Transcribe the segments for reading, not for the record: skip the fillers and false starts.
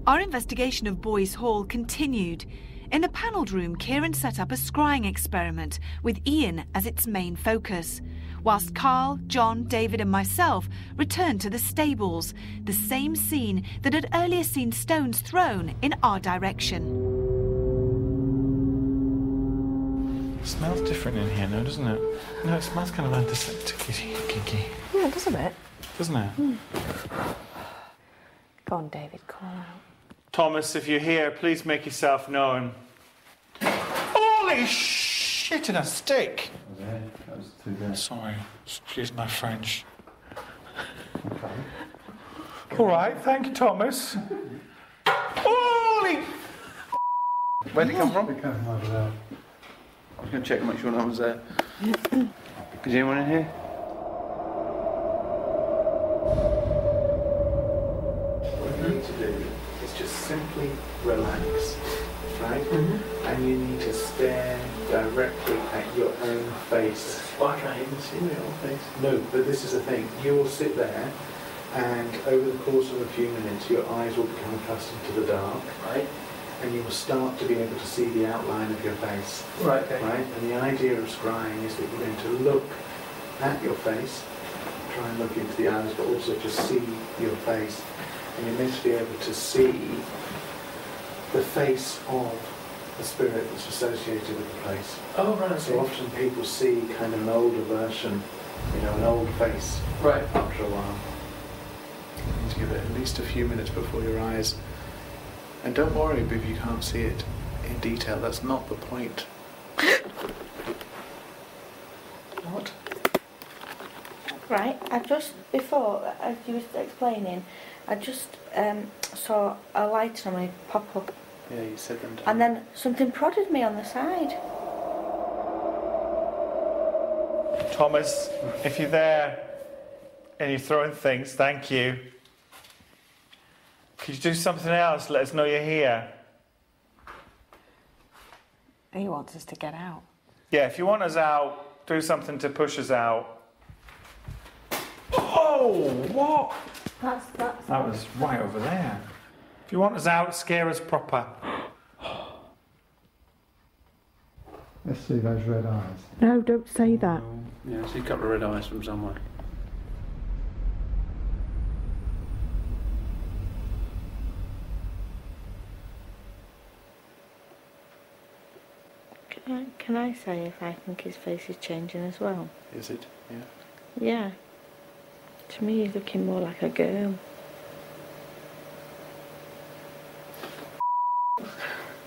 Our investigation of Boys Hall continued. In the panelled room, Kieran set up a scrying experiment with Ian as its main focus, whilst Carl, John, David and myself returned to the stables, the same scene that had earlier seen stones thrown in our direction. It smells different in here now, doesn't it? No, it smells kind of antiseptic-y. Yeah, it does a bit. Doesn't it? Mm. Go on, David, call out. Thomas, if you're here, please make yourself known. Holy shit in a stick! Okay, that was too good. Sorry, excuse my French. Okay. All right, thank you, Thomas. Holy... Where'd it come from? It came from over there. I was going to check and make sure no one's there. Is anyone in here? What you need to do is just simply relax, right? Mm-hmm. And you need to stare directly at your own face. Oh, I can't even see my own face. No, but this is the thing. You will sit there, and over the course of a few minutes, your eyes will become accustomed to the dark, right? And you will start to be able to see the outline of your face. Right, okay. Right? And the idea of scrying is that you're going to look at your face, try and look into the eyes, but also just see your face. And you're meant to be able to see the face of the spirit that's associated with the place. Oh, right. So often people see kind of an older version, you know, an old face, right, after a while. You need to give it at least a few minutes before your eyes. And don't worry if you can't see it in detail, that's not the point. What? Right, I just, before, as you were explaining, I just saw a light on me pop up. Yeah, you said them. And then something prodded me on the side. Thomas, if you're there and you're throwing things, thank you. Could you do something else? Let us know you're here. He wants us to get out. Yeah, if you want us out, do something to push us out. Oh, what? That was right over there. If you want us out, scare us proper. Let's see those red eyes. No, don't say that. Yeah, I see a couple of red eyes from somewhere. Can I say if I think his face is changing as well? Is it? Yeah. Yeah. To me, he's looking more like a girl.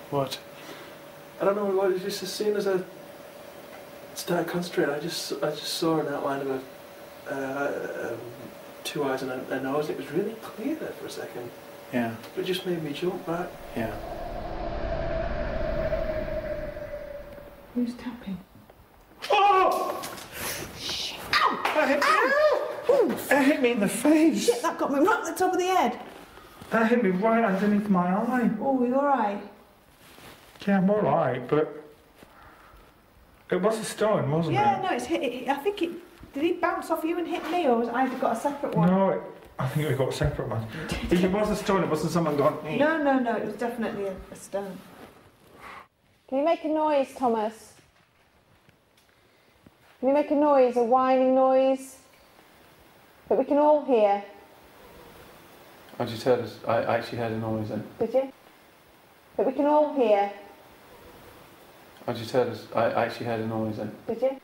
What? I don't know what it is. Just as soon as I started concentrating, I just saw an outline of two eyes and a nose. It was really clear there for a second. Yeah. It just made me jump back. Yeah. Who's tapping? Oh! Ow! That hit me in the face. Shit, that got me right at the top of the head. That hit me right underneath my eye. Oh, you alright? Yeah, I'm alright, but it was a stone, wasn't it? Yeah, no, it's hit. I think it. Did he bounce off you and hit me, or was I got a separate one? No, I think we got a separate one. If it was a stone, it wasn't someone gone. No, it was definitely a stone. Can you make a noise, Thomas? Can you make a noise, a whining noise that we can all hear? I just heard I actually heard a noise then. Did you? That we can all hear. I just heard I actually heard a noise then. Did you?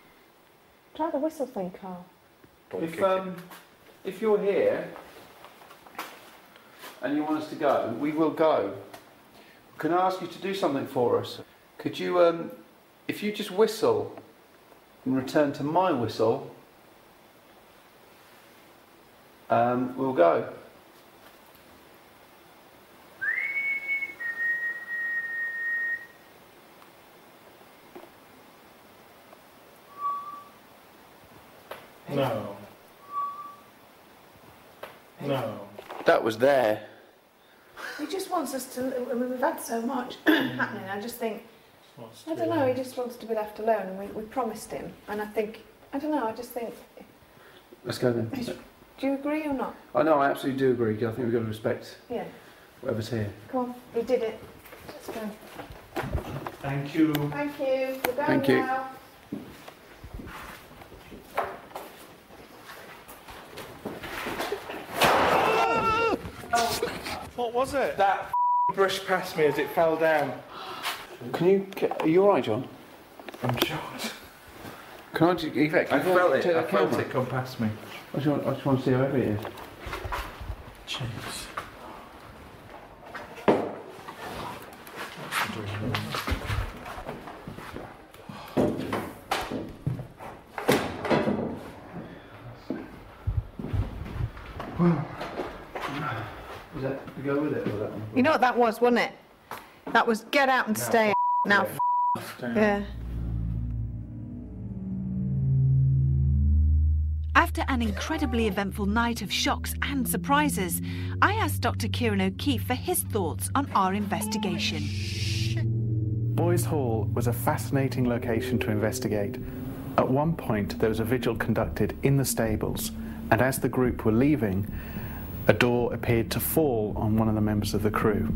Try the whistle thing, Carl. If you're here and you want us to go, we will go. Can I ask you to do something for us? Could you, if you just whistle and return to my whistle, we'll go. No. No. That was there. He just wants us to. I mean, we've had so much happening. I just think. I don't know. He just wants to be left alone, and we promised him. And I think. I don't know. I just think. Let's go then. Do you agree or not? I know, I absolutely do agree. I think we've got to respect Yeah. whatever's here. Come on, we did it. Let's go. Thank you. Thank you. We're going Thank you. now. What was it? That brushed past me as it fell down. Can you? Are you all right, John? I'm shocked. Can I just, Yvette, I can you felt take it. that I felt camera? it come past me. I just want to see how heavy it is. Jeez. Is that to go with it or that one? You know what that was, wasn't it? That was get out and stay. Now, yeah. After an incredibly eventful night of shocks and surprises, I asked Dr. Kieran O'Keefe for his thoughts on our investigation. Boys Hall was a fascinating location to investigate. At one point, there was a vigil conducted in the stables, and as the group were leaving, a door appeared to fall on one of the members of the crew.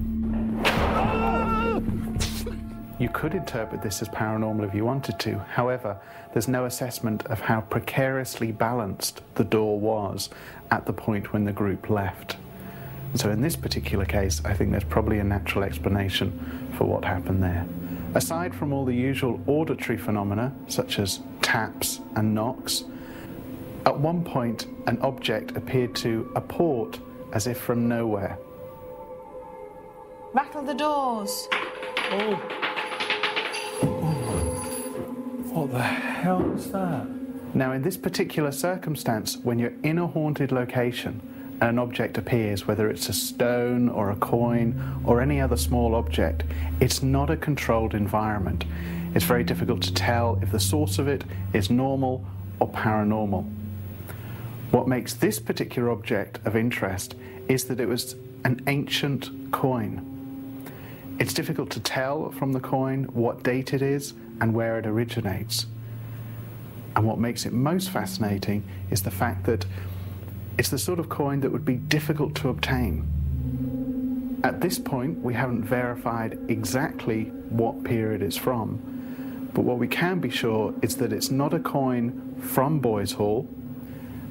You could interpret this as paranormal if you wanted to. However, there's no assessment of how precariously balanced the door was at the point when the group left. So in this particular case, I think there's probably a natural explanation for what happened there. Aside from all the usual auditory phenomena, such as taps and knocks, at one point an object appeared to apport as if from nowhere. Rattle the doors. What the hell is that? Now, in this particular circumstance, when you're in a haunted location and an object appears, whether it's a stone or a coin or any other small object, it's not a controlled environment. It's very difficult to tell if the source of it is normal or paranormal. What makes this particular object of interest is that it was an ancient coin. It's difficult to tell from the coin what date it is and where it originates. And what makes it most fascinating is the fact that it's the sort of coin that would be difficult to obtain. At this point, we haven't verified exactly what period it's from, but what we can be sure is that it's not a coin from Boys Hall,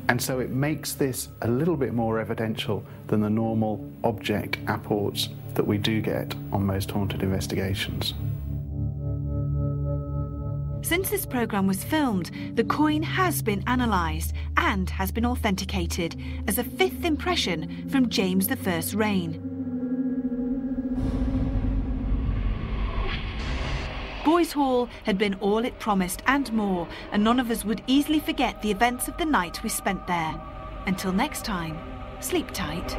and so it makes this a little bit more evidential than the normal object apports that we do get on most haunted investigations. Since this programme was filmed, the coin has been analysed and has been authenticated as a fifth impression from James I's reign. Boys Hall had been all it promised and more, and none of us would easily forget the events of the night we spent there. Until next time, sleep tight.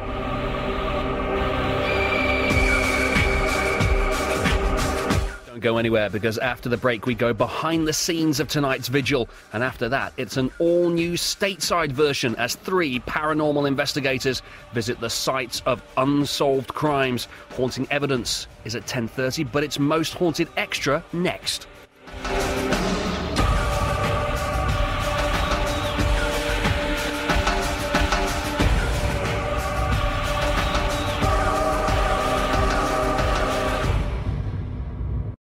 Don't go anywhere, because after the break we go behind the scenes of tonight's vigil, and after that it's an all-new stateside version as 3 paranormal investigators visit the sites of unsolved crimes. Haunting Evidence is at 10:30, but it's Most Haunted Extra next.